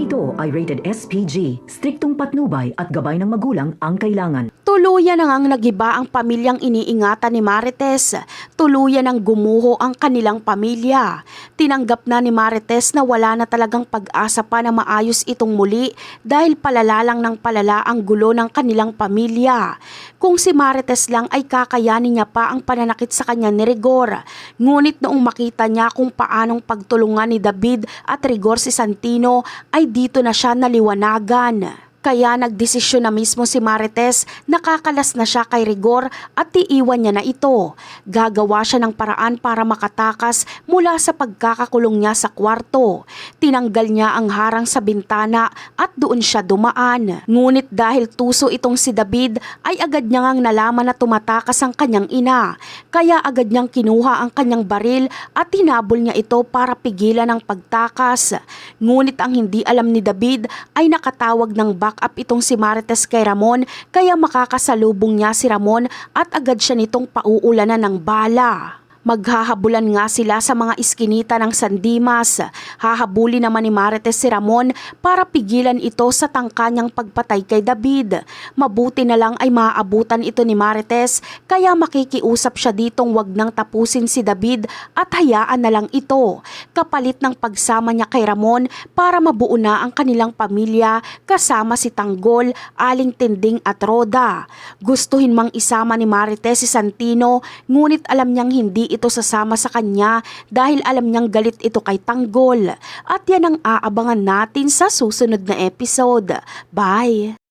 ito ay rated SPG. Striktong patnubay at gabay ng magulang ang kailangan. Tuluyan na ngang nagiba ang pamilyang iniingatan ni Marites. Tuluyan nang gumuho ang kanilang pamilya. Tinanggap na ni Marites na wala na talagang pag-asa pa na maayos itong muli dahil palala lang ng palala ang gulo ng kanilang pamilya. Kung si Marites lang ay kakayanin niya pa ang pananakit sa kanya ni Rigor. Ngunit noong makita niya kung paanong pagtulungan ni David at Rigor si Santino ay dito na siya naliwanagan. Kaya nagdesisyon na mismo si Marites na kakalas na siya kay Rigor at iiwan niya na ito. Gagawa siya ng paraan para makatakas mula sa pagkakakulong niya sa kwarto. Tinanggal niya ang harang sa bintana at doon siya dumaan. Ngunit dahil tuso itong si David ay agad niya ngang nalaman na tumatakas ang kanyang ina. Kaya agad niyang kinuha ang kanyang baril at hinabol niya ito para pigilan ang pagtakas. Ngunit ang hindi alam ni David ay nakatawag ng backup itong si Marites kay Ramon kaya makakasalubong niya si Ramon at agad siya nitong pauulanan ng bala. Maghahabulan nga sila sa mga iskinita ng San Dimas. Hahabuli naman ni Marites si Ramon para pigilan ito sa tangka niyang pagpatay kay David. Mabuti na lang ay maaabutan ito ni Marites kaya makikiusap siya ditong wag nang tapusin si David at hayaan na lang ito. Kapalit ng pagsama niya kay Ramon para mabuo na ang kanilang pamilya kasama si Tanggol, Aling Tinding at Roda. Gustuhin mang isama ni Marites si Santino ngunit alam niyang hindi ito sasama sa kanya dahil alam niyang galit ito kay Tanggol. At yan ang aabangan natin sa susunod na episode. Bye!